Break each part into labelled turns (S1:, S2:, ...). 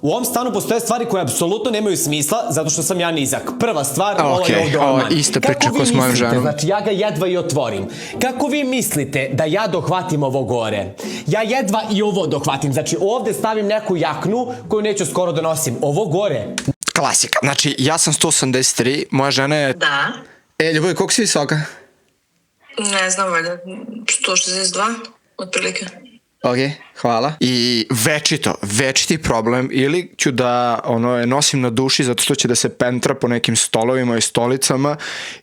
S1: U ovom stanu postoje stvari koje apsolutno nemaju smisla, zato što sam ja nizak. Prva stvar, ovo je ovdje orman.
S2: Ista priča ko s mojom ženom.
S1: Znači, ja ga jedva i otvorim. Kako vi mislite da ja dohvatim ovo gore? Ja jedva i ovo dohvatim. Znači, ovdje stavim neku jaknu koju neću skoro da nosim. Ovo gore.
S2: Klasika. Znači, ja sam 183, moja žena je...
S3: Da.
S2: Ljubav, koliko si visoka?
S3: Ne znam, valjda 162, otprilike.
S2: Ok, hvala. I večiti problem, ili ću da je nosim na duši zato što će da se pentra po nekim stolovima i stolicama,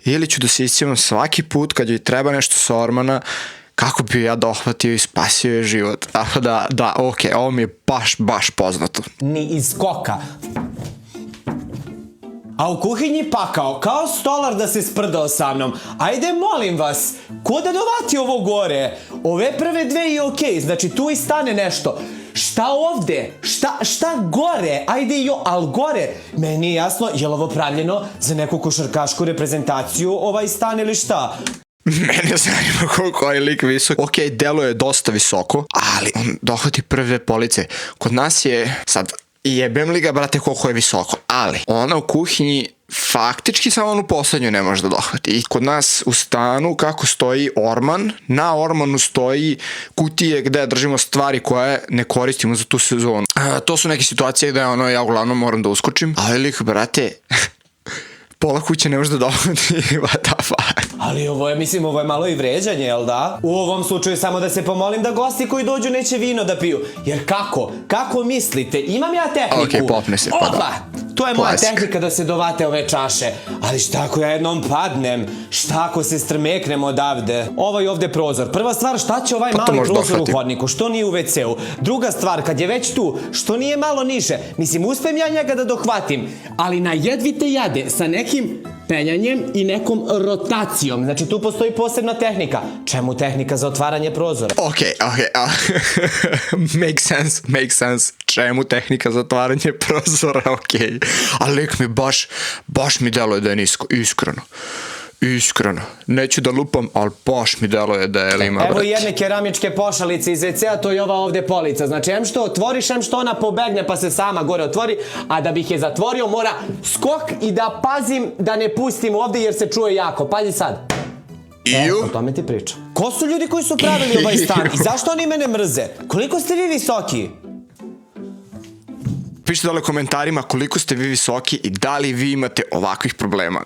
S2: ili ću da se iscijevam svaki put kad joj treba nešto sa ormana, kako bi ja dohvatio i spasio je život. Tako da, ok, ovo mi je baš poznato.
S1: Ni iz skoka. A u kuhinji pakao, kao stolar da se sprdao sa mnom. Ajde, molim vas, ko da dovati ovo gore? Ove prve dve i okej, znači tu i stane nešto. Šta ovde? Šta gore? Ajde al gore. Meni nije jasno, je li ovo pravljeno za neku košarkašku reprezentaciju ovaj stan ili šta?
S2: Mene zanima koliko je lik visok. Ok, deluje je dosta visoko, ali on dohvati prve police. Kod nas je sad... Jebem li ga, brate, koliko je visoko. Ali, ona u kuhinji faktički samo onu poslednju ne može da dohvati. I kod nas u stanu kako stoji orman, na ormanu stoji kutije gde držimo stvari koje ne koristimo za tu sezonu. To su neke situacije gde ja uglavnom moram da uskočim. Ali lik, brate, pola kuće ne može da dohvati. What the fuck?
S1: Ali ovo je malo i vređanje, jel da? U ovom slučaju samo da se pomolim da gosti koji dođu neće vino da piju. Jer kako? Kako mislite? Imam ja tehniku.
S2: Ok, popne se, pa da.
S1: Opa! To je moja tehnika da se dovate ove čaše. Ali šta ako ja jednom padnem? Šta ako se strmeknem odavde? Ovaj ovde prozor. Prva stvar, šta će ovaj mali prozor u hodniku? Što nije u WC-u? Druga stvar, kad je već tu, što nije malo niže? Mislim, uspem ja njega da dohvatim, ali na jedvite jade sa nekim penjanjem i nekom rotacijom. Znači, tu postoji posebna tehnika. Čemu tehnika za otvaranje prozora?
S2: Ok. Make sense. Čemu tehnika za otvaranje prozora, ok. Ali lik mi baš mi deluje da je nisko, iskreno. Neću da lupam, ali baš mi deluje da je lima, brate.
S1: Evo jedne keramičke pošalice iz WC-a, to je ova ovde polica. Znači, em što otvoriš, em što ona pobegne pa se sama gore otvori, a da bih je zatvorio mora skok i da pazim da ne pustim ovde jer se čuje jako. Pazi sad. O tome ti pričam. Ko su ljudi koji su pravili ovaj stan i zašto oni mene mrze? Koliko ste vi visoki?
S2: Pišite dole u komentarima koliko ste vi visoki i da li vi imate ovakvih problema.